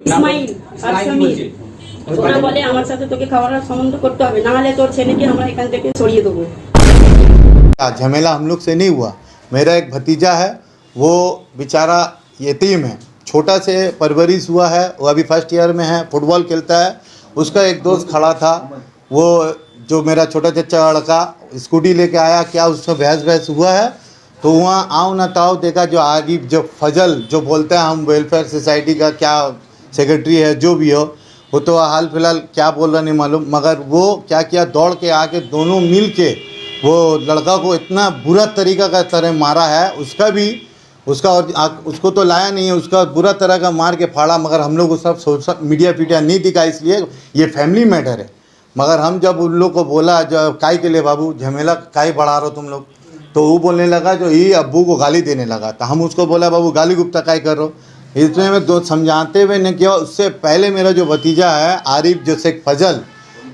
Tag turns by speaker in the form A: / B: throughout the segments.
A: ইসমাইল আর সমীর ওরা বলে আমার সাথে তোকে খাওয়ার সম্বন্ধ করতে হবে, না হলে তোর ছেলেকে আমরা এখান থেকে সরিয়ে দেবো।
B: झमेला हम लोग से नहीं हुआ। मेरा एक भतीजा है, वो बेचारा यतीम है, छोटा से परवरिश हुआ है, वो अभी फर्स्ट ईयर में है, फुटबॉल खेलता है। उसका एक दोस्त खड़ा था, वो जो मेरा छोटा चच्चा लड़का स्कूटी लेके आया, क्या उसका बहस हुआ है, तो वहाँ आओ ना ताओ देखा जो आगे जो फजल जो बोलते हैं हम वेलफेयर सोसाइटी का क्या सेक्रेटरी है जो भी हो, वो तो हाल फिलहाल क्या बोल रहा नहीं मालूम, मगर वो क्या किया दौड़ के आके दोनों मिल के वो लड़का को इतना बुरा तरीका का तरह मारा है। उसका और उसको तो लाया नहीं है, उसका बुरा तरह का मार के फाड़ा, मगर हम लोग उस सब मीडिया पीडिया नहीं दिखा, इसलिए ये फैमिली मैटर है। मगर हम जब उन लोग को बोला जब काय के लिए बाबू झमेला काय बढ़ा रहे हो तुम लोग, तो वो बोलने लगा जो ये अब्बू को गाली देने लगा। तो हम उसको बोला बाबू गाली गुप्ता काय कर रहे हो, इसमें मैं दो समझाते हुए ने किया। उससे पहले मेरा जो भतीजा है आरिफ जो शेख फजल,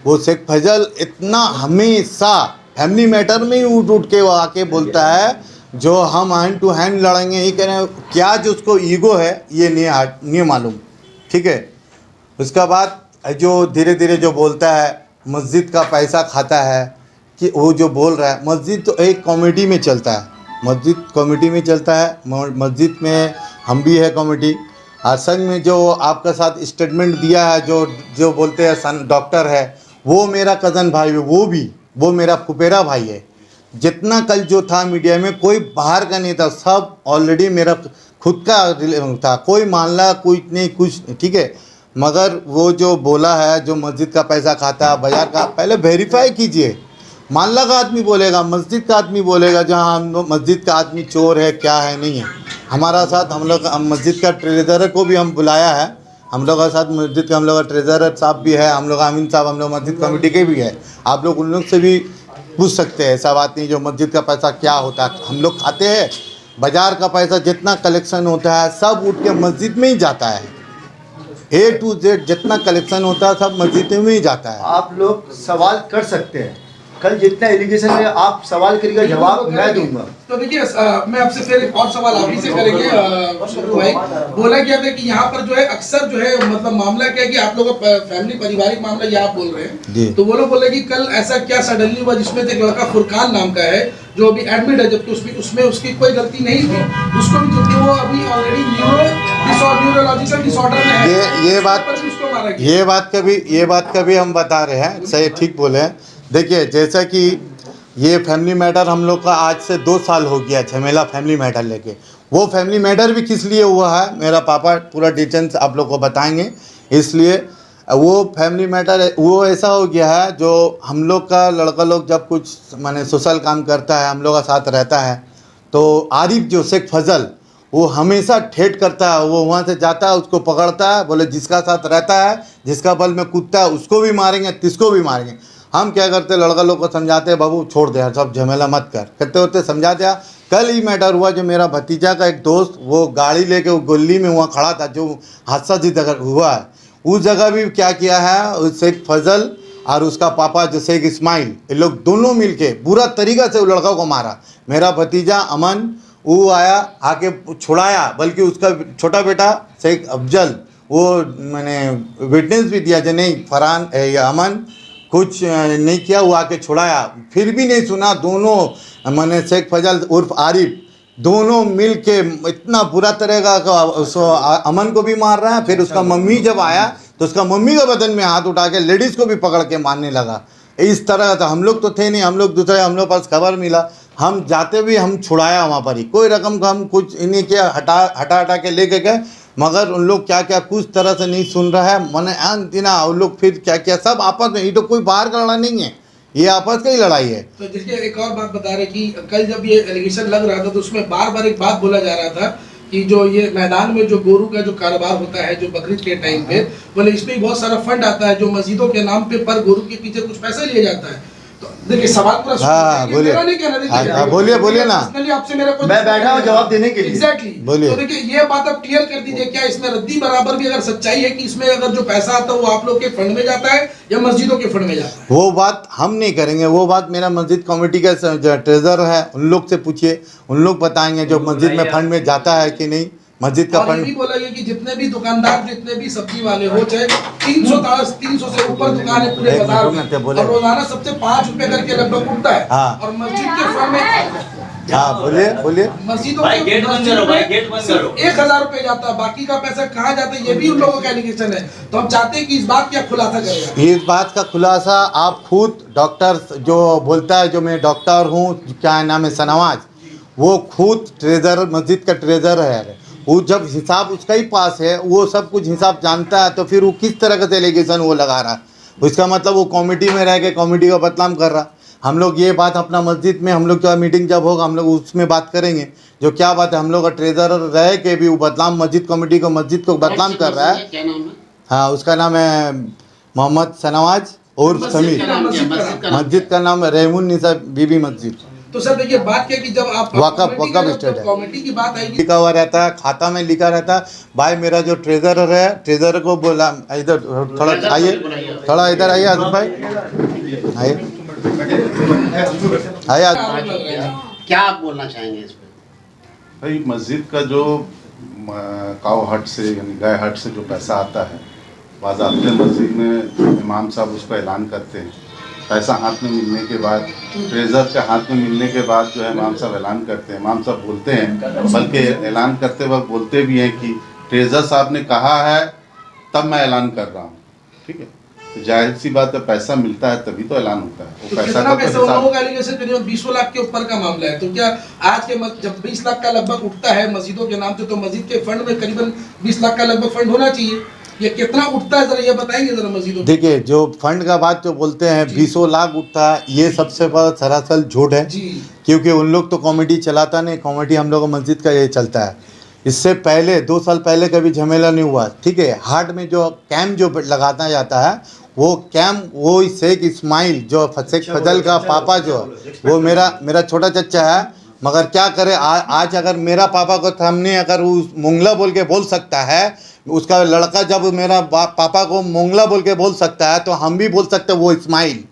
B: वो शेख फजल इतना हमेशा फैमिली मैटर में ही उठ के वो आके बोलता है जो हम हैंड टू हैंड लड़ेंगे, ये कह रहे हैं क्या जो उसको ईगो है ये नहीं मालूम, ठीक है। उसका बाद जो धीरे धीरे जो बोलता है मस्जिद का पैसा खाता है, कि वो जो बोल रहा है मस्जिद तो एक कमेटी में चलता है, मस्जिद कमेटी में चलता है, मस्जिद में हम भी है कमेटी। और संग में जो आपका साथ स्टेटमेंट दिया है जो बोलते हैं सन डॉक्टर है, वो मेरा कज़न भाई है, वो मेरा फुफेरा भाई है। जितना कल जो था मीडिया में कोई बाहर का नहीं था, सब ऑलरेडी मेरा खुद का था, कोई मामला कोई नहीं कुछ, ठीक है। मगर वो जो बोला है जो मस्जिद का पैसा खाता है बाजार का, पहले वेरीफाई कीजिए। माल्ला का आदमी बोलेगा, मस्जिद का आदमी बोलेगा, जहाँ हम लोग मस्जिद का आदमी चोर है क्या है नहीं है। हमारा साथ हम लोग मस्जिद का ट्रेजरर को भी हम बुलाया है, हम लोग का साथ मस्जिद का हम लोग का ट्रेजरर साहब भी है, हम लोग अमीन साहब हम लोग मस्जिद कमेटी के भी है। आप लोग उन लोग से भी पूछ सकते हैं, ऐसा बात नहीं जो मस्जिद का पैसा क्या होता है। हम लोग खाते हैं, बाज़ार का पैसा जितना कलेक्शन होता है सब उठ के मस्जिद में ही जाता है, A to Z जितना कलेक्शन होता है सब मस्जिद में ही जाता है।
C: आप लोग सवाल कर सकते हैं, कल जितना एलिगेशन है आप सवाल करिएगा, जवाब मैं दूंगा।
D: तो देखिए मैं आपसे फिर एक और सवाल आप ही से करेंगे। शुरू भाई बोला गया था कि यहाँ पर जो है अक्सर जो है मतलब मामला क्या है कि आप लोगों का फैमिली पारिवारिक मामला ये आप बोल रहे हैं, तो वो लोग बोले कि कल ऐसा क्या सडनली हुआ जिसमें एक लड़का फुरकान नाम का है जो अभी एडमिट है, जबकि उसमें उसकी कोई गलती नहीं थी, उसको भी जबकि वो अभी ऑलरेडी न्यूरोलॉजिकल डिसऑर्डर में है।
B: ये बात कभी हम बता रहे हैं, सही ठीक बोले हैं। देखिए जैसा कि ये फैमिली मैटर हम लोग का आज से 2 साल हो गया झमेला फैमिली मैटर लेके। वो फैमिली मैटर भी किस लिए हुआ है मेरा पापा पूरा डिटेल्स आप लोग को बताएंगे। इसलिए वो फैमिली मैटर वो ऐसा हो गया है जो हम लोग का लड़का लोग जब कुछ माने सोशल काम करता है हम लोग का साथ रहता है, तो आरिफ जो शेख फजल वो हमेशा ठेठ करता है, वो वहाँ से जाता है उसको पकड़ता है, बोले जिसका साथ रहता है जिसका बल में कूदता है उसको भी मारेंगे तिसको भी मारेंगे। हम क्या करते लड़का लोग को समझाते हैं बाबू छोड़ दे सब झमेला मत कर, करते होते समझा दिया। कल ही मैटर हुआ जो मेरा भतीजा का एक दोस्त वो गाड़ी लेके वो गली में वहाँ खड़ा था, जो हादसा जिस हुआ है उस जगह भी क्या किया है शेख फजल और उसका पापा जो शेख इस्माइल, ये लोग दोनों मिलके बुरा तरीका से वो लड़का को मारा। मेरा भतीजा अमन वो आया आके छुड़ाया, बल्कि उसका छोटा बेटा शेख अफजल वो मैंने विटनेस भी दिया जो नहीं फरहान अमन कुछ नहीं किया, वो आके छुड़ाया, फिर भी नहीं सुना। दोनों मैंने शेख फजल उर्फ आरिफ दोनों मिल के इतना बुरा तरह का उसको अमन को भी मार रहा है। फिर उसका मम्मी जब आया तो उसका मम्मी का बदन में हाथ उठा के लेडीज़ को भी पकड़ के मारने लगा। इस तरह का हम लोग तो थे नहीं, हम लोग दूसरे हम लोग पास खबर मिला, हम जाते भी हम छुड़ाया वहाँ पर ही, कोई रकम का हम कुछ नहीं किया, हटा के लेके गए। मगर उन लोग क्या क्या कुछ तरह से नहीं सुन रहा है, मैंने अंतिना उन लोग फिर क्या क्या सब आपस में, ये तो कोई बाहर का लड़ा नहीं है, ये आपस का ही लड़ाई है।
D: तो देखिए एक और बात बता रहे कि कल जब ये एलिगेशन लग रहा था तो उसमें बार बार एक बात बोला जा रहा था कि जो ये मैदान में जो गोरू का जो कारोबार होता है जो बकरीद के टाइम पे, बोले इसमें बहुत सारा फंड आता है जो मस्जिदों के नाम पे पर गोरू के पीछे कुछ पैसा लिया जाता है। तो देखिए सवाल पूरा
B: बोलिए ना,
D: आपसे मेरा
C: मैं बैठा हूँ जवाब देने के लिए।
D: एग्जैक्टली
B: बोलिए।
D: तो देखिए ये बात आप क्लियर कर दीजिए, क्या इसमें रद्दी बराबर भी अगर सच्चाई है कि इसमें अगर जो पैसा आता है वो आप लोग के फंड में जाता है या मस्जिदों के फंड में जाता है?
B: वो बात हम नहीं करेंगे, वो बात मेरा मस्जिद कमेटी का ट्रेजर है, उन लोग से पूछिए, उन लोग बताएंगे जो मस्जिद में फंड में जाता है कि नहीं, मस्जिद का
D: और ये
B: फंड।
D: भी बोला गया कि जितने भी दुकानदार, जितने भी सब्जी वाले हो, चाहे 300 से ऊपर दुकान है पूरे बाजार में, और रोजाना सबसे 5 रुपए करके लगभग उठता है।
B: हाँ।
D: और मस्जिद के फंड में,
B: हाँ बोलिए
D: मस्जिदों
E: भाई गेट बंद करो, भाई गेट बंद करो।
D: 1000 रुपए जाता है, बाकी का पैसा कहाँ जाता है ये भी उन लोगों का एलिगेशन है। तो हम चाहते हैं कि इस बात का खुलासा करेगा।
B: इस बात का खुलासा आप खुद डॉक्टर जो बोलता है, जो मैं डॉक्टर हूँ, क्या नाम है, सनवाज, वो खुद ट्रेजर, मस्जिद का ट्रेजर है, वो जब हिसाब उसका ही पास है, वो सब कुछ हिसाब जानता है, तो फिर वो किस तरह का एलिगेशन वो लगा रहा है। उसका मतलब वो कमेटी में रह के कमेटी का बदनाम कर रहा। हम लोग ये बात अपना मस्जिद में, हम लोग क्या मीटिंग जब होगा हम लोग उसमें बात करेंगे, जो क्या बात है। हम लोग का ट्रेजर रह के भी वो बदनाम मस्जिद कमेटी को, मस्जिद को बदनाम कर रहा है।
F: क्या नाम है?
B: हाँ, उसका नाम है मोहम्मद सनवाज और समीर। मस्जिद का नाम है रहमुन निसा बीबी मस्जिद।
D: तो सर देखिए, बात क्या कि जब आप
B: वक़्फ़ स्टेट है,
D: कमेटी की बात आएगी,
B: लिखा हुआ रहता है, खाता में लिखा रहता है। भाई मेरा जो ट्रेजरर है, ट्रेजरर को बोला इधर थोड़ा आइए, थोड़ा इधर आइए आसिफ भाई, आइए आइए।
F: क्या आप बोलना चाहेंगे इस पे?
G: भाई मस्जिद का जो काव हट से यानी गाय हट से जो पैसा आता है, बाज़ाब्ते मस्जिद में इमाम साहब उसका ऐलान करते हैं। पैसा हाथ में मिलने के बाद, ट्रेजर के हाथ में मिलने के बाद जो है इमाम साहब ऐलान करते हैं। इमाम साहब बोलते हैं, बल्कि ऐलान करते वक्त बोलते भी हैं कि ट्रेजर साहब ने कहा है तब मैं ऐलान कर रहा हूँ। ठीक है, तो जाहिर सी बात है, पैसा मिलता है तभी तो ऐलान होता है।
D: तो कितना पैसा उन लोगों का एलिगेशन करीबन 20 लाख के ऊपर का मामला है। तो क्या आज के जब 20 लाख का लगभग उठता है मस्जिदों के नाम से, तो मस्जिद के फंड में करीबन 20 लाख का लगभग फंड होना चाहिए। ये कितना उठता है जरा ये बताएंगे जरा मस्जिदों?
B: देखिए, जो फंड का बात जो बोलते हैं 20 लाख उठता है, ये सबसे बड़ा सरासर झूठ है। क्योंकि उन लोग तो कमेटी चलाता नहीं, कमेटी हम लोग मस्जिद का ये चलता है। इससे पहले 2 साल पहले कभी झमेला नहीं हुआ। ठीक है, हाट में जो कैंप जो लगाता जाता है, वो कैंप वो शेख इस्माइल जो शेख फजल का पापा जो वो मेरा छोटा चच्चा है। मगर क्या करे, आज अगर मेरा पापा को हमने अगर वो मुंगला बोल के बोल सकता है, उसका लड़का जब मेरा पापा को मुंगला बोल के बोल सकता है, तो हम भी बोल सकते हैं वो इस्माइल।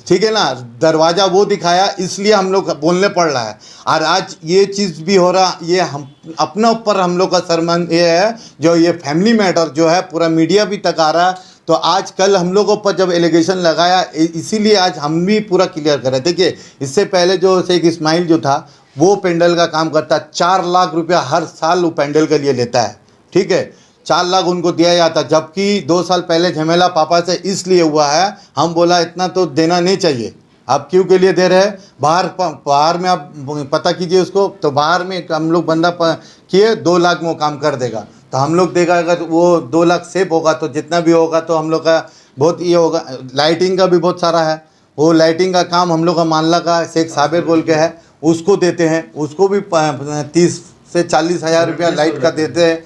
B: ठीक है ना, दरवाज़ा वो दिखाया, इसलिए हम लोग बोलने पड़ रहा है। और आज ये चीज़ भी हो रहा, ये हम अपने ऊपर हम लोग का शर्मन ये है, जो ये फैमिली मैटर जो है पूरा मीडिया भी तक आ रहा है। तो आज कल हम लोगों पर जब एलिगेशन लगाया, इसीलिए आज हम भी पूरा क्लियर कर रहे। देखिए, इससे पहले जो शेख इस्माइल जो था, वो पेंडल का काम करता है। 4 लाख रुपया हर साल वो पेंडल के लिए लेता है। ठीक है, 4 लाख उनको दिया जाता, जबकि 2 साल पहले झमेला पापा से इसलिए हुआ है। हम बोला इतना तो देना नहीं चाहिए, आप क्यों के लिए दे रहे हैं? बाहर में आप पता कीजिए उसको, तो बाहर में हम लोग बंदा किए 2 लाख में वो काम कर देगा। तो हम लोग देगा, अगर वो 2 लाख सेव होगा तो जितना भी होगा तो हम लोग का बहुत ये होगा। लाइटिंग का भी बहुत सारा है, वो लाइटिंग का काम हम लोग का मानला का शेख साबिर बोल के है, उसको देते हैं। उसको भी 30 से 40 हज़ार रुपया लाइट का देते हैं।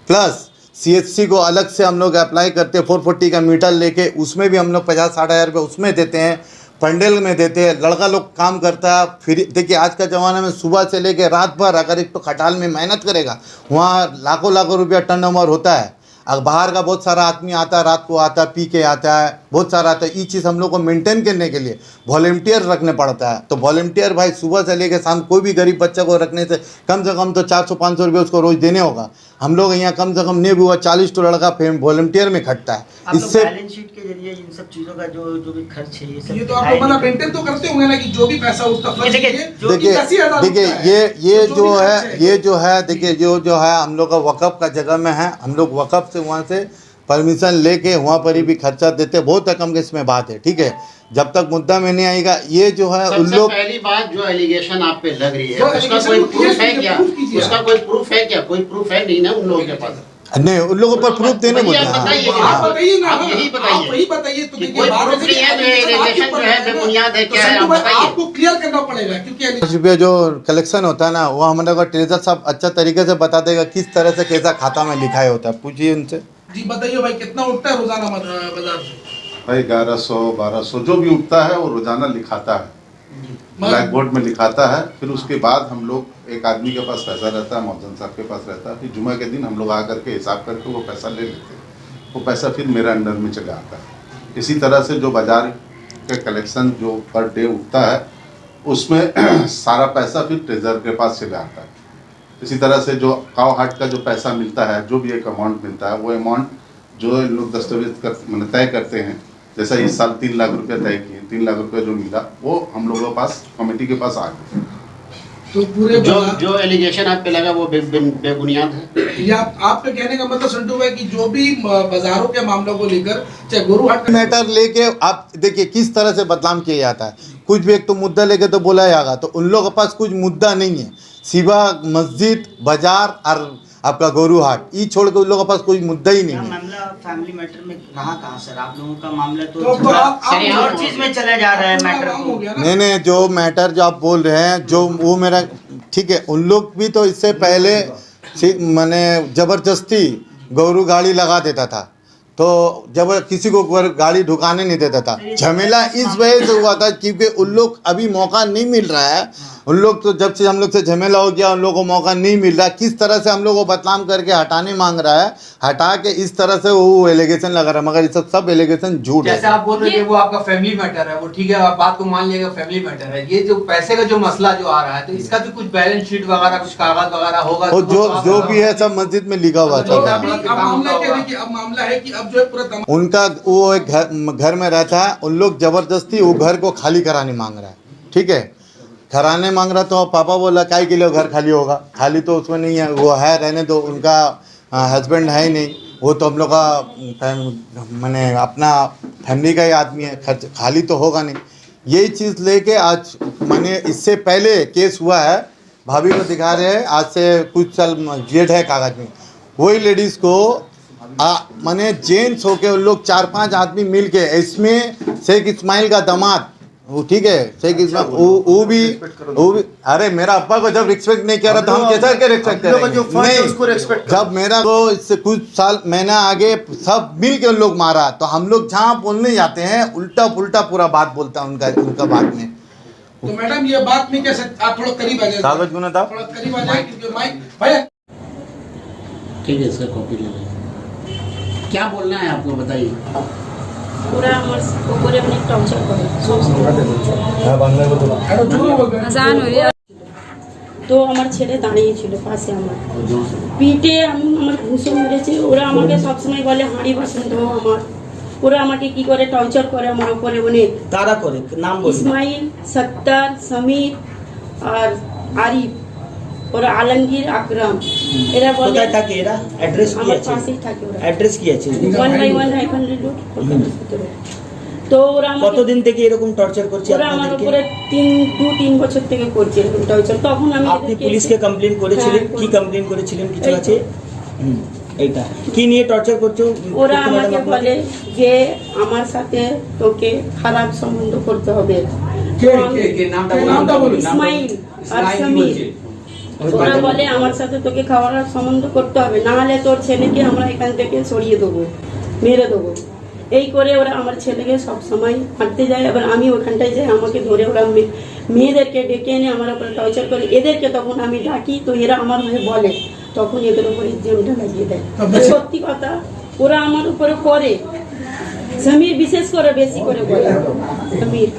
B: प्लस CHC को अलग से हम लोग अप्लाई करते हैं, 440 का मीटर लेके, उसमें भी हम लोग 50-60 हज़ार रुपये उसमें देते हैं, पंडेल में देते हैं। लड़का लोग काम करता है। फिर देखिए, आज का ज़माना में सुबह से लेके रात भर अगर एक तो खटाल में मेहनत करेगा, वहाँ लाखों रुपया टर्नओवर होता है। अगर बाहर का बहुत सारा आदमी आता है, रात को आता है, पी के आता है, बहुत सारा आता है। ये चीज़ हम लोग को मेंटेन करने के लिए वॉलंटियर रखने पड़ता है। तो वॉलंटियर भाई सुबह से लेकर शाम, कोई भी गरीब बच्चे को रखने से कम तो 400-500 रुपये उसको रोज़ देने होगा। हम लोग यहाँ कम से कम नहीं भी हुआ 40 तो लड़का वॉलंटियर में खटता है। इससे
H: बैलेंस शीट के जरिए इन सब चीज़ों का जो भी खर्च है, ये सब
D: ये तो आप लोग मतलब मेंटेन तो करते होंगे ना, कि जो भी पैसा उसका फर्ज
B: देखिए ये जो है देखिए जो है हम लोग का वक़्फ़ का जगह में है। हम लोग वक़्फ़ से वहाँ से परमिशन लेके वहाँ पर ही भी खर्चा देते, बहुत रकम की इसमें बात है। ठीक है, जब तक मुद्दा में नहीं आएगा, ये जो है उन लोग,
F: पहली बात जो एलिगेशन आप पे लग रही है, उसका कोई प्रूफ है क्या? उसका कोई प्रूफ है क्या? कोई प्रूफ है नहीं ना उन लोगों के पास।
B: नहीं, उन लोगों पर प्रूफ देने बोलते हैं।
D: आप बताइए ना,
F: आप यही बताइए।
D: वही बताइए। तो देखिए,
F: कोई प्रूफ नहीं है, तो एलिगेशन जो है बेबुनियाद है, क्या है आप बताइए।
D: आपको क्लियर करना पड़ेगा, क्योंकि
B: 5 रुपये जो कलेक्शन होता है ना, वो हमारे को ट्रेजर साहब अच्छा तरीके से बता देगा किस तरह से कैसा खाता में लिखाया होता है। पूछिए उनसे।
D: जी बताइए भाई, कितना उठता है रोजाना बाजार से?
G: भाई 1100-1200 जो भी उठता है वो रोजाना लिखाता है, ब्लैक बोर्ड में लिखाता है। फिर उसके बाद हम लोग, एक आदमी के पास पैसा रहता है, मौजन साहब के पास रहता है, फिर जुमा के दिन हम लोग आकर के हिसाब करके वो पैसा ले लेते हैं। वो पैसा फिर मेरे अंडर में चला आता है। इसी तरह से जो बाजार के कलेक्शन जो पर डे उठता है, उसमें सारा पैसा फिर ट्रेजर के पास चला आता है। इसी तरह से जो काव हाट का जो पैसा मिलता है, जो भी एक अमाउंट मिलता है, वो अमाउंट जो लोग दस्तावेज तय करते हैं, जैसा इस साल 3 लाख रुपया तय किए, 3 लाख रुपया जो मिला वो हम लोगों के पास कमेटी के पास आ गया।
D: तो पूरे
F: जो एलिगेशन आप पे लगा वो बेबुनियाद है।
D: या आपके कहने का मतलब संटू भाई कि जो भी बाजारों के मामलों को लेकर चाहे गोरूहाट
B: मैटर लेके आप देखिए किस तरह से बदनाम किया जाता है। कुछ भी एक तो मुद्दा लेके तो बोला जाएगा, तो उन लोगों के पास कुछ मुद्दा नहीं है, सिवा मस्जिद, बाजार और आपका गोरूहाट, ये छोड़ के उन लोगों के पास कोई मुद्दा ही नहीं है।
H: मामला फैमिली मैटर में रहा कहाँ सर? आप लोगों का मामला तो
D: और
H: चीज में चला जा रहा है मैटर को।
B: नहीं, जो मैटर जो आप बोल रहे हैं, जो वो मेरा ठीक है, उन लोग भी तो इससे पहले मैंने जबरदस्ती गौरू गाड़ी लगा देता था, तो जब किसी को गाड़ी ढुकाने नहीं देता था। झमेला इस वजह से हुआ था क्योंकि उन लोग अभी मौका नहीं मिल रहा है। उन लोग तो जब से हम लोग से झमेला हो गया, उन लोगों को मौका नहीं मिल रहा। किस तरह से हम लोग को बदनाम करके हटाने मांग रहा है, हटा के इस तरह से वो एलिगेशन लगा रहा है, मगर ये सब एलिगेशन झूठ है।
I: जैसे आप बोल रहे हैं वो आपका फैमिली मैटर है, वो ठीक है, आप बात को मान लिएगा फैमिली मैटर है। ये जो पैसे का जो मसला जो आ रहा है, तो इसका भी कुछ बैलेंस शीट वगैरह, कुछ कागज वगैरह होगा
B: और जो भी है सब मस्जिद में लिखा हुआ था।
D: अब मामला है कि अब जो है पूरा
B: उनका वो एक घर में रहता है, उन लोग जबरदस्ती वो घर को खाली कराने मांग रहा है। ठीक है, कराने मांग रहा, तो पापा बोला काय के लिए घर खाली होगा, खाली तो उसमें नहीं है, वो है रहने दो, उनका हस्बैंड है ही नहीं, वो तो हम लोग का मैंने अपना फैमिली का ही आदमी है, खर्च खाली तो होगा नहीं। यही चीज़ लेके आज मैंने इससे पहले केस हुआ है, भाभी को दिखा रहे हैं, आज से कुछ साल डेट है कागज में, वही लेडीज़ को मैंने जेंट्स होके उन लोग 4-5 आदमी मिल के, इसमें शेख इस्माइल का दामाद, वो ठीक है, शेख इस्माइल वो भी अरे मेरा अब्बा को जब रिस्पेक्ट नहीं किया रहा तो हम कैसे के रिस्पेक्ट करेंगे? जब मेरा को इससे कुछ साल महीना आगे सब मिल के उन लोग मारा, तो हम लोग जहाँ बोलने जाते हैं उल्टा पुल्टा पूरा बात बोलता है उनका बात में।
D: तो मैडम ये बात नहीं कह सकते, आप थोड़ा करीब आ जाए,
B: कागज गुना था,
D: थोड़ा करीब आ जाए क्योंकि माइक भैया
F: ठीक है, इसका कॉपी ले लें। क्या बोलना है आपको बताइए।
A: पूरा ऊपर अपने टॉर्चर करे তো আমার ছেলে দাঁড়িয়ে ছিল পাশে, আমার পিঠে আমার ঘুষো মেরেছে। ওরা আমাকে সবসময় বলে হাঁড়ি বাসন ধো, ওরা আমাকে কি করে টর্চার করে আমার উপরে অনেক।
H: তারা করে নাম বলুন।
A: ইসমাইল, সত্তার, সমীর আর আরিফ, ওরা আলমগীর, আকরাম, এরা বলে
H: কোথায় থাকে এরা? অ্যাড্রেস কি
A: আমার
H: আছে?
A: পাশেই থাকে ওরা।
H: অ্যাড্রেস কি আছে?
A: 1/1 রোড কলকাতার ভিতরে। তো ওরা আমাকে
H: কতদিন থেকে এরকম টর্চার করছে
A: ওরা আমার
H: আপনাদেরকে?
A: উপরে 2-3 বছর থেকে করছে এরকম টর্চার। তখন আমি
H: আপনি পুলিশকে কমপ্লেইন করেছিলেন? কি কমপ্লেইন করেছিলেন? কিছু আছে? এইটা কি নিয়ে টর্চার করছো?
A: ওরা আমাকে বলে যে আমার সাথে তোকে খারাপ সম্বন্ধ করতে হবে।
I: কে নামটা বলুন।
A: ইসমাইল আর সমীর, ওরা বলে আমার সাথে তোকে খারাপ সম্বন্ধ করতে হবে, না হলে তোর ছেলেকে আমরা এখান থেকে সরিয়ে দেবো, মেরে দেবো। এই করে ওরা আমার ছেলেকে সব সময় মারতে যায়। এবার আমি ওখানটায় যাই, আমাকে ধরে ওরা মেয়েদেরকে ডেকে এনে আমার উপরে টর্চার করে। এদেরকে তখন আমি ডাকি, তো এরা আমার হয়ে বলে, তখন এদের উপরে জেলটা লাগিয়ে দেয়। সত্যি কথা, ওরা আমার উপরে করে। সমীর বিশেষ করে বেশি করে বলে, সমীর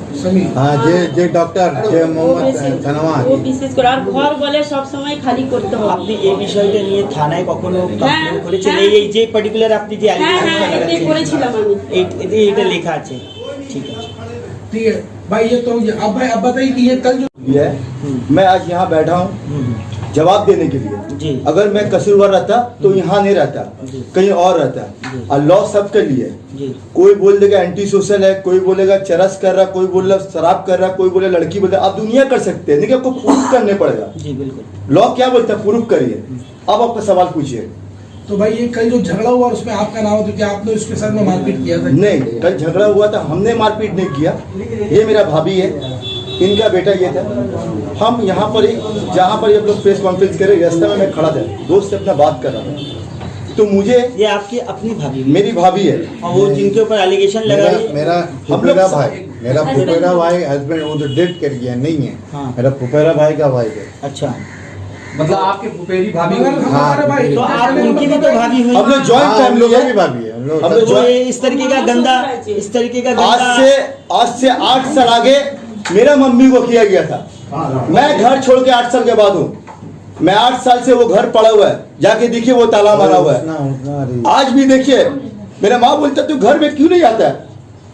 B: हाँ जे डॉक्टर जे मोहम्मद धनवान,
A: ও বিশেষ করে। আর ঘর বলে সব সময় খালি করতে হবে।
H: আপনি এই বিষয়টা নিয়ে থানায় কখনো কমপ্লেইন করেছেন? এই যে পার্টিকুলার আপনি যে
A: হ্যাঁ
H: অ্যালিগেশন
A: হ্যাঁ, এটাই করেছিলাম আমি।
H: এটা লেখা আছে, ঠিক আছে।
D: ठीक है भाई, ये तो अब भाई अब बताइए कि ये कल जो
C: है, मैं आज यहाँ बैठा हूँ जवाब देने के लिए।
H: जी।
C: अगर मैं कसूरवार रहता तो यहाँ नहीं रहता, कहीं और रहता। और लॉ सबके लिए,
H: जी।
C: कोई बोल देगा एंटी सोशल है, कोई बोलेगा चरस कर रहा, कोई बोलेगा शराब कर रहा, कोई बोले लड़की बोले, आप दुनिया कर सकते हैं, लेकिन आपको प्रूफ करने पड़ेगा।
H: जी बिल्कुल।
C: लॉ क्या बोलता है, प्रूफ करिए। अब आपका सवाल पूछिए।
D: तो भाई ये कल जो झगड़ा हुआ उसमें आपका नाम हो, तो क्या आपने उसके साथ में मारपीट किया था?
C: नहीं, कल झगड़ा हुआ था, हमने मारपीट नहीं किया। ये मेरा भाभी है, इनका बेटा ये था। हम यहाँ पर ही, जहाँ पर ये लोग प्रेस कॉन्फ्रेंस करे, रास्ते में मैं खड़ा था, दोस्त से अपना बात कर रहा था, तो मुझे
H: ये आपकी अपनी भाभी?
C: मेरी भाभी है,
H: और वो जिनके ऊपर एलिगेशन लगा है
B: मेरा फुफेरा भाई, मेरा फुफेरा भाई हस्बैंड वो तो डेथ कर गया नहीं है।
H: हाँ।
B: मेरा फुफेरा भाई का भाई है।
H: अच्छा,
I: मतलब आपके फुफेरी भाभी
D: मगर हमारे भाई
H: तो आप उनकी भी तो भाभी हुई।
C: हम लोग जॉइंट
B: हम लोग
C: फैमिली
B: की
C: है।
B: भाभी है, हम लोग
C: हम लोग
H: तो ये इस तरीके का गंदा, इस तरीके का गंदा
C: आज से 8 साल आगे मेरा मम्मी को किया गया था। मैं घर छोड़ के 8 साल के बाद हूँ, मैं 8 साल से वो घर पड़ा हुआ है, जाके देखिए वो ताला मारा हुआ है। आज भी देखिए, मेरा माँ बोलता तू घर में क्यों नहीं आता है,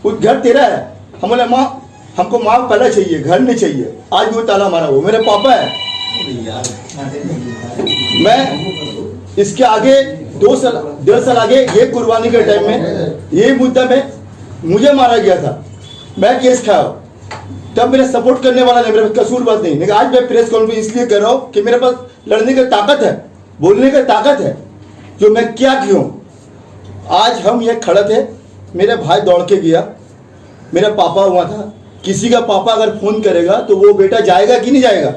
C: वो घर तेरा है। हम बोले माँ हमको माँ पहले चाहिए, घर नहीं चाहिए। आज भी वो ताला मारा हुआ मेरे पापा है। मैं इसके आगे 1.5 साल आगे ये कुर्बानी के टाइम में ये मुद्दा में मुझे मारा गया था, मैं केस खाया, तब मेरा सपोर्ट करने वाला नहीं, मेरा कसूर बात नहीं। लेकिन आज मैं प्रेस कॉन्फ्रेंस इसलिए कर रहा हूँ कि मेरे पास लड़ने की ताकत है, बोलने की ताकत है, जो मैं क्या क्यों। आज हम ये खड़े थे, मेरे भाई दौड़ के गया, मेरा पापा हुआ था। किसी का पापा अगर फोन करेगा तो वो बेटा जाएगा कि नहीं जाएगा?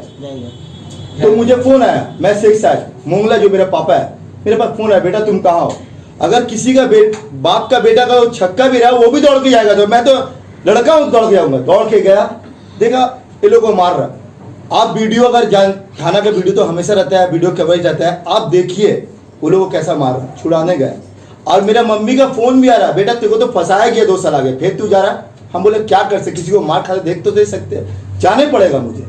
C: तो मुझे फोन आया, मैं शेख साहब मोंगला जो मेरा पापा है, मेरे पास फोन आया, बेटा तुम कहाँ हो? अगर किसी का बाप का बेटा का छक्का भी रहा वो भी दौड़ के जाएगा, तो मैं तो लड़का हूँ, दौड़ के जाऊंगा। दौड़ के गया, देखा ये लोग को मार रहा। आप वीडियो अगर थाना का वीडियो तो हमेशा रहता है, वीडियो कवरेज रहता है, आप देखिए वो लोग को कैसा मार रहा, छुड़ाने गए। और मेरा मम्मी का फोन भी आ रहा, बेटा तेरे को तो फंसाया गया 2 साल आगे, फिर तू जा रहा। हम बोले क्या कर सकते, किसी को मार खा देख तो दे सकते, जाने पड़ेगा मुझे,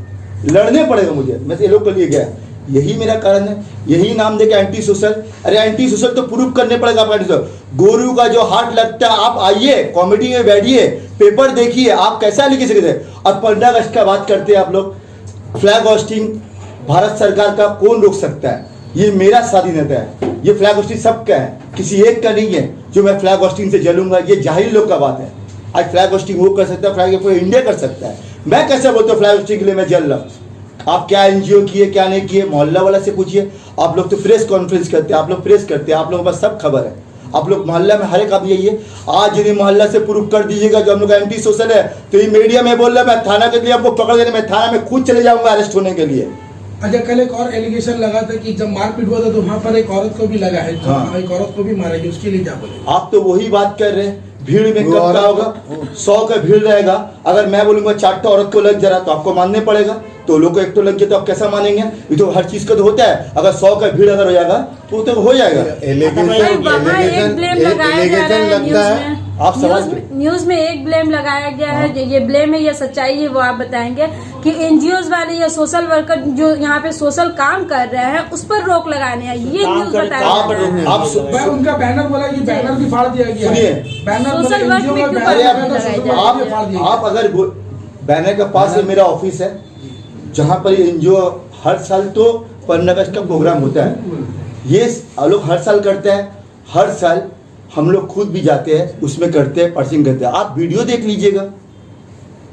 C: लड़ने पड़ेगा मुझे। मैं ये लोग के लिए गया, यही मेरा कारण है, यही नाम देके एंटी सोशल। अरे एंटी सोशल तो प्रूफ करने पड़ेगा आपका एंटी सोशल। गोरू का जो हाथ लगता है, आप आइए कॉमेडी में बैठिए, पेपर देखिए, आप कैसा लिख सकते हैं। और 15 अगस्त का बात करते हैं आप लोग, फ्लैग होस्टिंग भारत सरकार का कौन रोक सकता है? ये मेरा स्वाधीनता है, ये फ्लैग होस्टिंग सबका है, किसी एक का नहीं है जो मैं फ्लैग होस्टिंग से जलूंगा। ये जाहिर लोग का बात है। आज फ्लैग होस्टिंग वो कर सकता है, फ्लैग पूरा इंडिया कर सकता है। मैं कैसे बोलता हूँ फ्लैग होस्टिंग के लिए मैं जल रहा हूँ? आप क्या एनजीओ किए क्या नहीं किए, मोहल्ला वाला से पूछिए। आप लोग तो प्रेस कॉन्फ्रेंस करते हैं, आप लोग प्रेस करते हैं, आप लोगों के पास सब खबर है। आप लोग मोहल्ला में हर एक आप यही है। आज यदि मोहल्ला से प्रूफ कर दीजिएगा जो हम लोग एंटी सोशल है, तो ये मीडिया में बोल रहा है, मैं थाना के लिए आपको पकड़ देने, मैं थाना में खुद चले जाऊंगा अरेस्ट होने के लिए।
D: अच्छा, कल एक और एलिगेशन लगा था कि जब मारपीट हुआ था तो वहाँ पर एक औरत को भी लगा है,
C: हाँ।
D: एक औरत को भी मारा गया, उसके लिए क्या बोले?
C: आप तो वही बात कर रहे हैं, भीड़ में कब क्या होगा? 100 का भीड़ रहेगा, अगर मैं बोलूंगा 4 औरत को लग जा रहा तो आपको मानने पड़ेगा। तो लोगों को एक तो लग गया तो आप कैसा मानेंगे? ये तो हर चीज का तो होता है, अगर 100 का भीड़ अगर हो जाएगा तो हो जाएगा। आप
J: न्यूज में एक ब्लेम लगाया गया है, ये ब्लेम है या सच्चाई है वो आप बताएंगे कि एनजीओज वाले या सोशल वर्कर जो यहाँ पे सोशल काम कर रहे हैं उस पर रोक लगाने हैं, ये न्यूज बताया।
D: उनका बैनर बोला कि बैनर भी फाड़ दिया गया है। बैनर
J: सोशल वर्क में क्यों
C: आप अगर बैनर के पास मेरा ऑफिस है, जहाँ पर एनजीओ हर साल तो 15 अगस्त का प्रोग्राम होता है, ये लोग हर साल करते हैं। हर साल हम लोग खुद भी जाते हैं, उसमें करते हैं, पर्सिंग करते हैं। आप वीडियो देख लीजिएगा,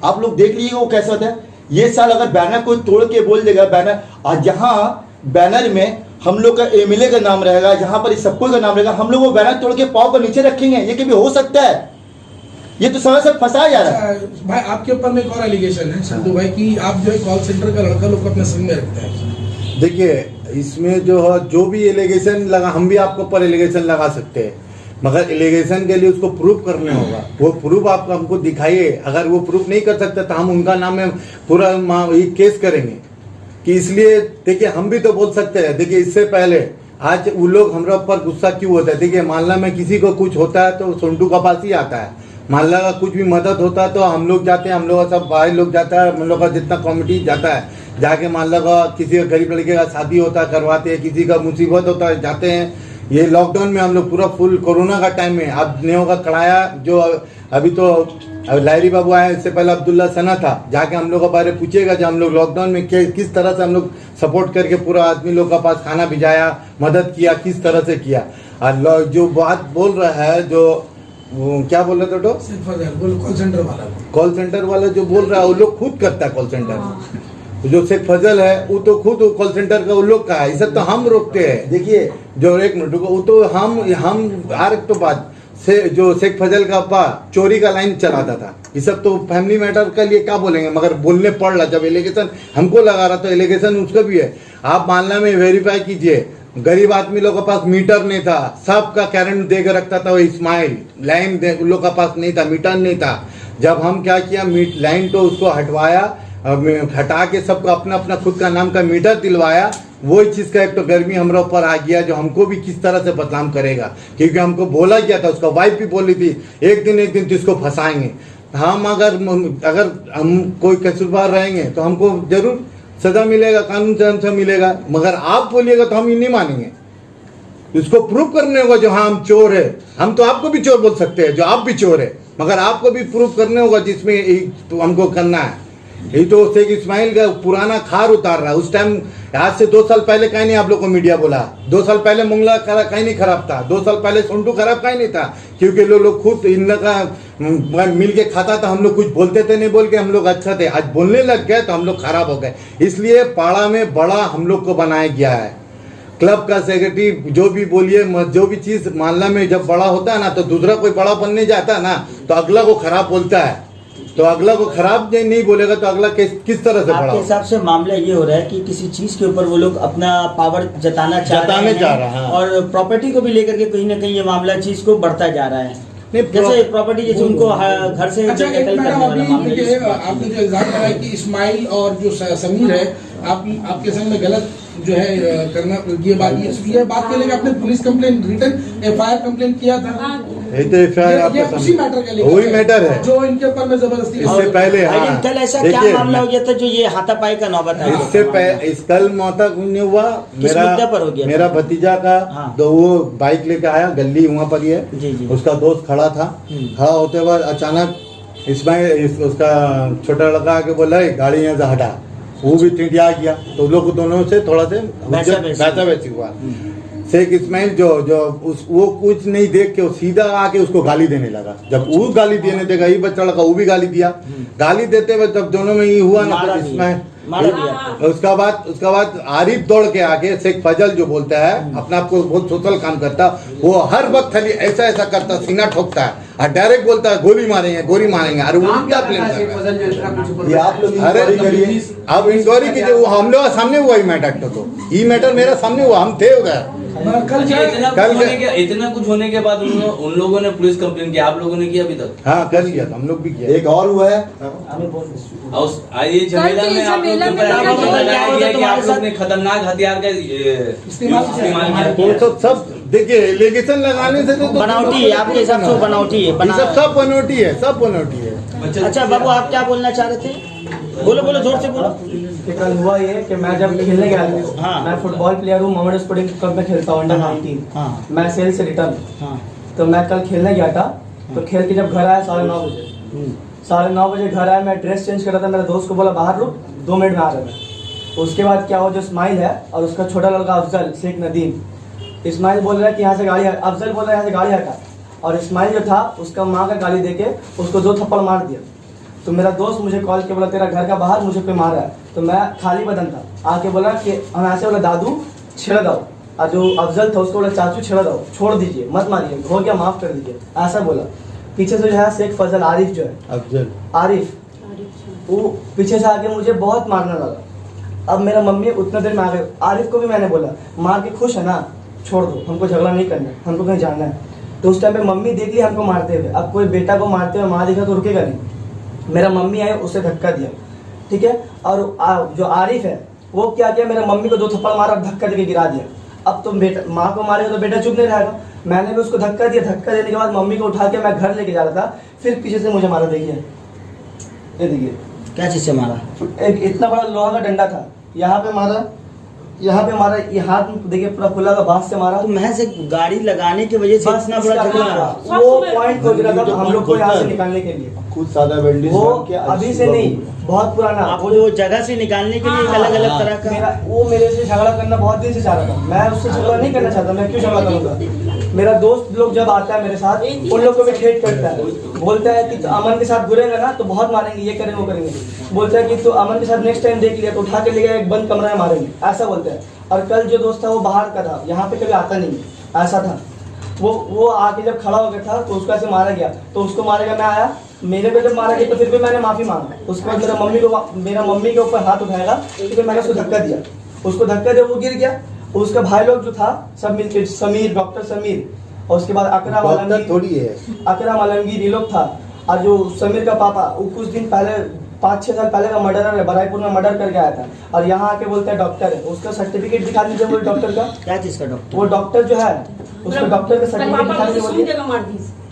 C: आप लोग देख लीजिएगा वो कैसा होता है। ये साल अगर बैनर कोई तोड़ के बोल देगा बैनर, आज जहाँ बैनर में हम लोग का एमएलए का नाम रहेगा, जहाँ पर सबको का नाम रहेगा, हम लोग वो बैनर तोड़ के पाँव पर नीचे रखेंगे? ये कभी हो सकता है? ये तो समय से फंसाया जा रहा है।
D: भाई आपके ऊपर में एक और एलिगेशन है संधू भाई कि आप जो है कॉल सेंटर का लड़का लोग को अपने संग में रखते हैं।
B: देखिए, इसमें जो भी एलिगेशन लगा, हम भी आपके ऊपर एलिगेशन लगा सकते हैं, मगर एलिगेशन के लिए उसको प्रूफ करने होगा। वो प्रूफ आप हमको दिखाइए। अगर वो प्रूफ नहीं कर सकते तो हम उनका नाम में पूरा केस करेंगे कि इसलिए। देखिए, हम भी तो बोल सकते हैं। देखिए, इससे पहले आज वो लोग हमारे ऊपर गुस्सा क्यों होता है? देखिए, मोहल्ला में किसी को कुछ होता है तो सोंटू का पास ही आता है। मोहल्ला का कुछ भी मदद होता है तो हम लोग जाते हैं, हम लोग का सब भाई लोग जाता है, हम लोग का जितना कमेटी जाता है, जाके मोहल्ला का किसी का गरीब लड़के का शादी होता है करवाते हैं, किसी का मुसीबत होता है जाते हैं। ये लॉकडाउन में हम लोग पूरा फुल कोरोना का टाइम में अब नेहो का कड़ाया जो अभी तो लायरी बाबू आए, इससे पहले अब्दुल्ला सना था, जाके हम लोग के बारे पूछेगा जब हम लोग लॉकडाउन में किस तरह से हम लोग सपोर्ट करके पूरा आदमी लोग का पास खाना भिजाया, मदद किया, किस तरह से किया। और जो बात बोल रहा है, जो क्या बोल रहे थे तो कॉल सेंटर वाला जो बोल रहा है वो लोग खुद करता है। कॉल सेंटर जो शेख फजल है वो तो खुद कॉल सेंटर का वो लोग का है, इसे तो हम रोकते हैं। देखिए, जो एक मिनट वो तो हम हर एक तो बात से जो शेख फजल का अब्बा चोरी का लाइन चलाता था, ये सब तो फैमिली मैटर के लिए क्या बोलेंगे, मगर बोलने पड़ रहा। जब एलिगेशन हमको लगा रहा तो एलिगेशन उसका भी है। आप मोहल्ला में वेरीफाई कीजिए, गरीब आदमी लोग के पास मीटर नहीं था, सबका करंट दे के रखता था वो इस्माइल, लाइन उन लोग का पास नहीं था, मीटर नहीं था। जब हम क्या किया, लाइन तो उसको हटवाया, हटा के सबका अपना अपना खुद का नाम का मीटर दिलवाया। वही चीज़ का एक तो गर्मी हमारे ऊपर आ गया, जो हमको भी किस तरह से बदनाम करेगा, क्योंकि हमको बोला गया था, उसका वाइफ भी बोली थी एक दिन तो इसको फंसाएंगे। हम अगर हम कोई कसूरवार रहेंगे तो हमको जरूर सजा मिलेगा, कानून से हमसे मिलेगा, मगर आप बोलिएगा तो हम ये नहीं मानेंगे। इसको प्रूव करने होगा जो हाँ हम चोर है। हम तो आपको भी चोर बोल सकते हैं जो आप भी चोर है, मगर आपको भी प्रूव करने होगा जिसमें तो हमको करना है। यही तो शेख इस्माइल का पुराना खार उतार रहा है। उस टाइम आज से 2 साल पहले कहीं नहीं आप लोग को मीडिया बोला, 2 साल पहले मुंगला कहीं नहीं खराब था, 2 साल पहले सोंटू खराब कहीं नहीं था, क्योंकि लोग खुद इन लोग का मिल के खाता था। हम लोग कुछ बोलते थे, नहीं बोल के हम लोग अच्छा थे। आज बोलने लग गए तो हम लोग खराब हो गए। इसलिए पाड़ा में बड़ा हम लोग को बनाया गया है। क्लब का सेक्रेटरी जो भी बोलिए, जो भी चीज मामला में जब बड़ा होता है ना तो दूसरा कोई बड़ा बनने जाता है ना तो अगला को खराब बोलता है। तो अगला को खराब नहीं बोलेगा तो अगला किस तरह से बड़ा?
H: आपके हिसाब से मामला ये हो रहा है कि किसी चीज के ऊपर वो लोग अपना पावर जताना चाह रहे हैं और प्रॉपर्टी को भी लेकर के कहीं ना कहीं ये मामला चीज को बढ़ता जा रहा है। जैसे प्रॉपर्टी जैसे उनको घर से
D: अच्छा, आपने जो इल्जाम लगाया कि इस्माइल और जो समीर है आपके संग में गलत जो है करना, ये बात के लिए आपने police complaint, written FIR complaint किया था।
B: ये तो FIR
D: ये उसी मैटर के लिए,
B: वही मैटर है
D: जो इनके ऊपर में जबरदस्ती
B: इससे पहले। हाँ,
H: कल ऐसा क्या मामला हो गया था जो ये हाथापाई का नौबत है?
B: इससे पहले कल मौता नहीं हुआ, मेरा भतीजा का तो वो बाइक लेके आया, गली वहाँ पर ही है, उसका दोस्त खड़ा था। खड़ा होते बाद अचानक इसमें उसका छोटा लड़का आके बोला गाड़ी यहाँ से हटा, वो भी टिंटिया गया तो लोग दोनों से थोड़ा से वैसा वैसी हुआ। शेख इस्माइल वो कुछ नहीं देख के वो सीधा आके उसको गाली देने लगा। जब वो गाली देने देगा ये बच्चा लड़का वो भी गाली दिया। गाली देते हुए जब दोनों में ये हुआ ना तो इसमें उसका बाद आरिफ दौड़ के आके शेख फजल जो बोलता है अपना आपको बहुत सोशल काम करता, वो हर वक्त खाली ऐसा करता, सीना ठोकता है और डायरेक्ट बोलता है गोली मारेंगे। अरे वो क्या प्लान कर रहे हैं आप लोग? अरे आप इंक्वायरी कीजिए, वो हम लोग सामने हुआ ये मैटर, तो ये मैटर मेरा सामने हुआ, हम थे उधर।
E: इतना कुछ होने के बाद उन लोगों ने पुलिस कंप्लेन किया, आप लोगों ने किया अभी तक?
B: हाँ कर लिया, हम लोग भी किया।
C: एक और हुआ है
E: ये झमेला में आप लोग के ऊपर लगाया गया कि आप लोग ने खतरनाक हथियार का इस्तेमाल किया।
B: तो सब देखिए एलिगेशन लगाने से तो
H: बनावटी है, आपके हिसाब से बनावटी है?
B: सब बनावटी है, सब बनावटी है।
H: अच्छा बाबू आप क्या बोलना चाह रहे थे? बोलो जोर से बोलो।
K: कल हुआ ये कि मैं जब खेलने गया था, हाँ। मैं फुटबॉल प्लेयर हूँ, मोहम्मद स्पोर्टिंग क्लब में खेलता हूँ, अंडर 19। हाँ। मैं सेल से रिटर्न। हाँ। तो मैं कल खेलने गया था, तो खेल के जब घर आया 9:30 बजे, 9:30 बजे घर आया, मैं ड्रेस चेंज कर रहा था, मेरे दोस्त को बोला बाहर रुक, 2 मिनट में आ रहा था। उसके बाद क्या हुआ, जो इस्माइल है और उसका छोटा लड़का अफजल शेख नदीम, इस्माइल बोल रहा है कि यहाँ से गाड़ी, अफजल बोल रहा है यहाँ से गाड़ी हटा, और इस्माइल जो था उसका माँ का गाली देके उसको 2 थप्पड़ मार दिया। तो मेरा दोस्त मुझे कॉल के बोला तेरा घर का बाहर मुझे कोई मार रहा है, तो मैं खाली बदन था, आके बोला कि हम ऐसे बोला दादू छेड़ दो, और जो अफजल था उसको बोला चाचू छेड़ दो, छोड़ दीजिए मत मारिए, हो गया माफ कर दीजिए, ऐसा बोला। पीछे से जो है शेख फजल आरिफ जो है आरिफ वो पीछे से आके मुझे बहुत मारने लगा। अब मेरा मम्मी उतना देर में आ गए, आरिफ को भी मैंने बोला मार के खुश है ना, छोड़ दो, हमको झगड़ा नहीं करना है, हमको कहीं जाना है। तो उस टाइम पे मम्मी देख ली हमको मारते हुए, अब कोई बेटा को मारते हुए माँ देखा तो रुकेगा नहीं। मेरा मम्मी आए उसे धक्का दिया, ठीक है, और जो आरिफ है वो क्या किया, मेरा मम्मी को 2 थप्पड़ मारा, धक्का देके गिरा दिया। अब तुम बेटा माँ को मारेगा तो बेटा चुप नहीं रहेगा, मैंने भी उसको धक्का दिया। धक्का देने के बाद मम्मी को उठा के मैं घर लेके जा रहा था, फिर पीछे से मुझे मारा। देखिए ये देखिए
H: क्या चीज से मारा?
K: एक इतना बड़ा लोहा का डंडा था, यहाँ पे मारा, यहाँ पे मारा, ये हाथ देखिए पूरा खुला का बांस से मारा।
H: तो महज गाड़ी लगाने की वजह से इतना बड़ा झगड़ा,
K: वो पॉइंट खोज रहा था हम लोग को यहाँ से निकालने के लिए,
C: खुद सादा बैंडेज
K: वो अभी से नहीं, बहुत पुराना।
H: आपको वो जगह से निकालने के लिए अलग अलग तरह का,
K: वो मेरे से झगड़ा करना बहुत दिन से चाह रहा था, मैं उससे झगड़ा नहीं करना चाहता, मैं क्यों झगड़ा करूंगा। मेरा दोस्त लोग जब आता है मेरे साथ, उन लोग को भी ठेठ करता है, बोलता है कि अमन के साथ घुरेगा ना तो बहुत मारेंगे, ये करेंगे वो करेंगे। बोलता है कि तो अमन के साथ नेक्स्ट टाइम देख लिया तो उठा के ले गया, एक बंद कमरा में मारेंगे, ऐसा बोलता है। और कल जो दोस्त था वो बाहर का था, यहाँ पे कभी आता नहीं, ऐसा था। वो आके जब खड़ा हो गया था तो उसको ऐसे मारा गया, तो उसको मारेगा, मैं आया, मेरे पे जब मारा गया तो फिर भी मैंने माफी मांगा। उसके बाद मेरा मम्मी के ऊपर हाथ उठाएगा तो फिर मैंने उसको धक्का दिया, उसको धक्का दिया, वो गिर गया। उसका भाई लोग जो था सब मिलकर, समीर, डॉक्टर समीर, और उसके बाद अकरम आलमगीर ये लोग था। और जो समीर का पापा वो कुछ दिन पहले 5-6 साल पहले का मर्डर है, बराईपुर में मर्डर करके आया था, और यहाँ आके बोलता है डॉक्टर है। उसका सर्टिफिकेट दिखा दीजिए बोले डॉक्टर का।
H: क्या चीज का डॉक्टर?
K: वो डॉक्टर जो है उसका डॉक्टर का सर्टिफिकेट दिखा दीजिए बोलिए।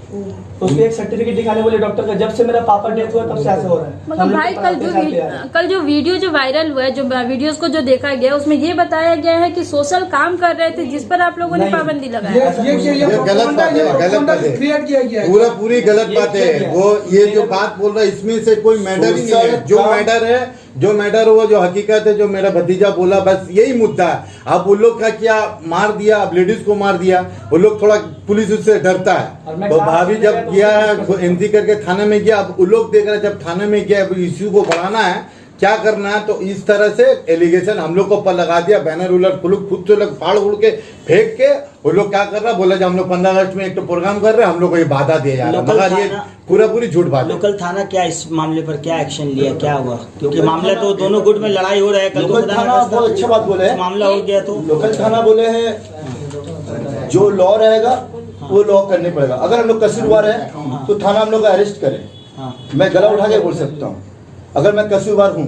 K: तो उसके एक सर्टिफिकेट दिखाने बोले डॉक्टर का। जब से मेरा पापा डेथ हुआ तब से ऐसे हो रहा है।
J: मगर भाई कल जो वीडियो जो वायरल हुआ है, जो वीडियोस को जो देखा गया, उसमें ये बताया गया है कि सोशल काम कर रहे थे जिस पर आप लोगों ने पाबंदी लगाया।
B: ये गलत बात है, गलत बात है, पूरी गलत बात है। वो ये जो बात बोल रहा है इसमें से कोई मैटर ही नहीं है। जो मैटर वो जो हकीकत है, जो मेरा भतीजा बोला, बस यही मुद्दा है। अब उन लोग का क्या मार दिया, अब लेडीज को मार दिया, वो लोग थोड़ा पुलिस उससे डरता है। तो भाभी जब गया है एंट्री करके थाने में गया, अब उन लोग देख रहे हैं जब थाने में गया इश्यू को बढ़ाना है, क्या करना है, तो इस तरह से एलिगेशन हम लोग को ऊपर लगा दिया। बैनर उलट खुद से लोग फाड़ उड़ के फेंक के वो लोग क्या कर रहा है, बोला जब हम लोग 15 अगस्त में एक तो प्रोग्राम कर रहे हैं, हम लोग को ये बाधा दिया जा रहा है, मगर ये पूरी झूठ बात है।
H: लोकल थाना क्या इस मामले पर क्या एक्शन लिया, क्या हुआ? क्योंकि मामला तो दोनों गुट में लड़ाई हो रहा है।
C: लोकल थाना बहुत अच्छा बात बोले है,
H: मामला हो गया तो
C: लोकल थाना बोले है जो लॉ रहेगा वो लॉ करने पड़ेगा। अगर हम लोग कसूरवार है तो थाना हम लोग को अरेस्ट करे। मैं गला उठा के बोल सकता हूँ अगर मैं कसूरवार हूँ।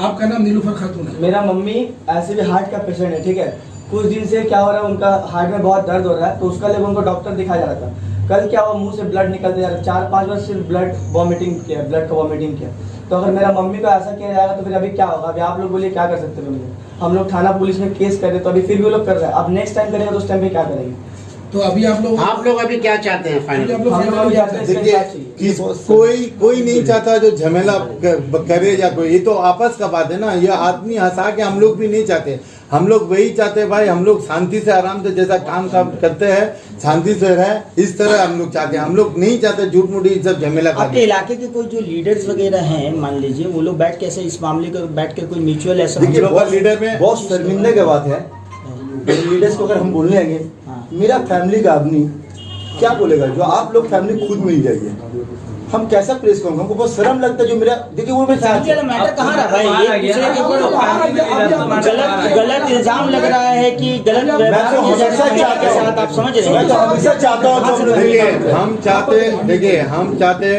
D: आपका नाम नीलूफर खातून है?
K: मेरा मम्मी ऐसे भी हार्ट का पेशेंट है, ठीक है। कुछ दिन से क्या हो रहा है, उनका हार्ट में बहुत दर्द हो रहा है, तो उसका लिए उनको डॉक्टर दिखाया जा रहा था। कल क्या हुआ, मुंह से ब्लड निकलते जा रहा है, 4-5 बार सिर्फ ब्लड वॉमिटिंग किया, ब्लड का वॉमिटिंग किया। तो अगर मेरा मम्मी को ऐसा किया जाएगा तो फिर अभी क्या होगा? अभी आप लोग बोलिए क्या कर सकते हैं? हम लोग थाना पुलिस में केस कर रहे तो अभी फिर भी वो लोग कर रहे हैं। अब नेक्स्ट टाइम करेंगे तो उस टाइम पे क्या करेंगे?
D: तो अभी आप लोग
F: अभी क्या चाहते हैं फाइनल?
B: देखिए कोई नहीं चाहता जो झमेला करे या कोई, ये तो आपस का बात है ना। ये आदमी हंसा के हम लोग भी नहीं चाहते। हम लोग वही चाहते हैं भाई, हम लोग शांति से आराम से जैसा काम करते हैं शांति से रहे, इस तरह हम लोग चाहते हैं। हम लोग नहीं चाहते झूठ मूठी सब झमेला।
H: आपके इलाके के कोई जो लीडर्स वगैरह हैं, मान लीजिए वो लोग बैठ कैसे इस मामले को बैठ कर कोई म्यूचुअल ऐसा
C: लीडर में बहुत शर्मिंदे की बात है। लीडर्स को अगर हम बोलने लगे, मेरा फैमिली का आदमी क्या बोलेगा? जो आप लोग फैमिली खुद मिल जाइए, हम कैसा प्रेस करूंगा? हमको बहुत शर्म लगता है। जो मेरा देखिए वो
H: मैटर कहाँ रहा भाई? गलत इल्जाम लग रहा है कि गलत साथ आप समझ रहे हैं।
C: हमेशा चाहता हूँ
B: हम चाहते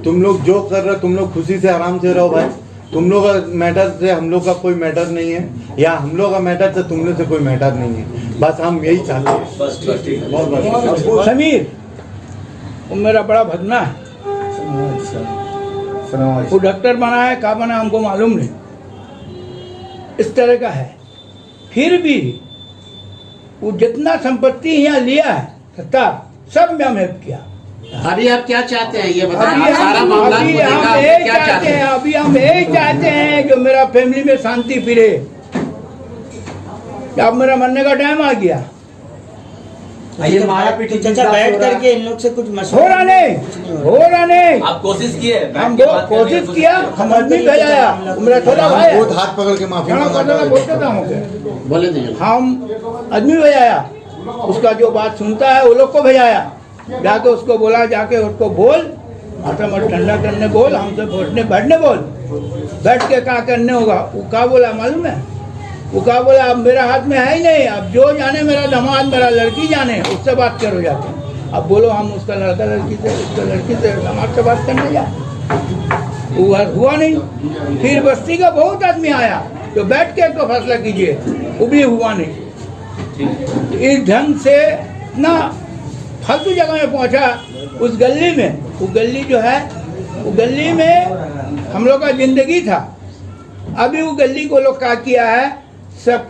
B: तुम लोग जो कर रहे हो तुम लोग खुशी से आराम से रहो भाई। तुम लोग का मैटर से हम लोग का कोई मैटर नहीं है, या हम लोग का मैटर से तुम लोग से कोई मैटर नहीं है। बस हम यही चाहते हैं। बहुत
L: समीर वो मेरा बड़ा भगना है, वो डॉक्टर बना है, कहाँ बना हमको मालूम नहीं, इस तरह का है। फिर भी वो जितना संपत्ति यहाँ लिया है सत्ता सब में हम हेल्प किया।
F: अभी आप क्या चाहते हैं ये बताइए? सारा मामला
L: अभी हम यही चाहते हैं जो मेरा फैमिली में शांति फिरे। अब मेरा मरने का टाइम आ गया।
H: ये मारापीटी चाचा बैठ करके इन लोग से कुछ
L: हो रहा नहीं।
E: आप कोशिश किए?
L: हम कोशिश किया, हम आदमी भेजाया, मेरा छोटा भाई है,
B: हाथ पकड़ के माफी
F: बोले थे।
L: हम आदमी भेजाया, उसका जो बात सुनता है वो लोग को भेजाया। जाके उसको बोला, जाके उसको बोल, माथा मत ठंडा करने बोल, हमसे बैठने बोल, बैठ के क्या करने होगा। वो क्या बोला मालूम है? वो क्या बोला, अब मेरा हाथ में है ही नहीं, अब जो जाने मेरा दामाद मेरा लड़की जाने, उससे बात करो जाके। अब बोलो हम उसका लड़का लड़की से, उसका लड़की से दामाद से बात करने जाए, हुआ नहीं। फिर बस्ती का बहुत आदमी आया तो बैठ के तो फैसला कीजिए, वो भी हुआ नहीं। इस ढंग से ना फालतू जगह में पहुंचा, उस गली में, वो गली जो है वो गली में हम लोग का जिंदगी था। अभी वो गली को लोग क्या किया है, सब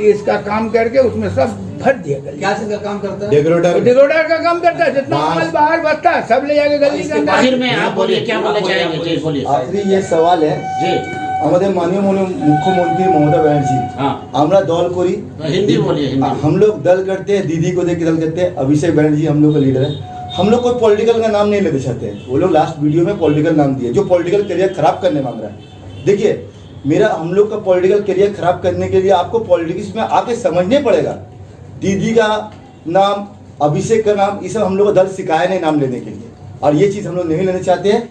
L: इसका काम करके उसमें सब भर दिया गली।
I: क्या चीज का काम करता है?
L: डिग्रोडर का काम करता है। जितना माल बाहर बचता है सब ले जाके गली के अंदर।
F: आप बोलिए क्या बोलना चाहेंगे?
C: आखिरी ये सवाल है जी, আমাদের माननीय मुख्यमंत्री ममता बनर्जी, আমরা দল करी,
F: हिंदी बोलिए।
C: हम लोग दल करते हैं, दीदी को देख के दल करते हैं। अभिषेक बनर्जी हम लोग का लीडर है। हम लोग कोई पॉलिटिकल का नाम नहीं लेते चाहते हैं। वो लोग लास्ट वीडियो में पॉलिटिकल नाम दिए, जो पॉलिटिकल करियर खराब करने मांग रहा है। देखिए हम लोग का पॉलिटिकल करियर खराब करने के लिए आपको पॉलिटिक्स में आके समझने पड़ेगा। दीदी का नाम, अभिषेक का नाम, ये सब हम लोग का दल सिखाया नहीं नाम लेने के लिए, और ये चीज हम लोग नहीं लेना चाहते हैं।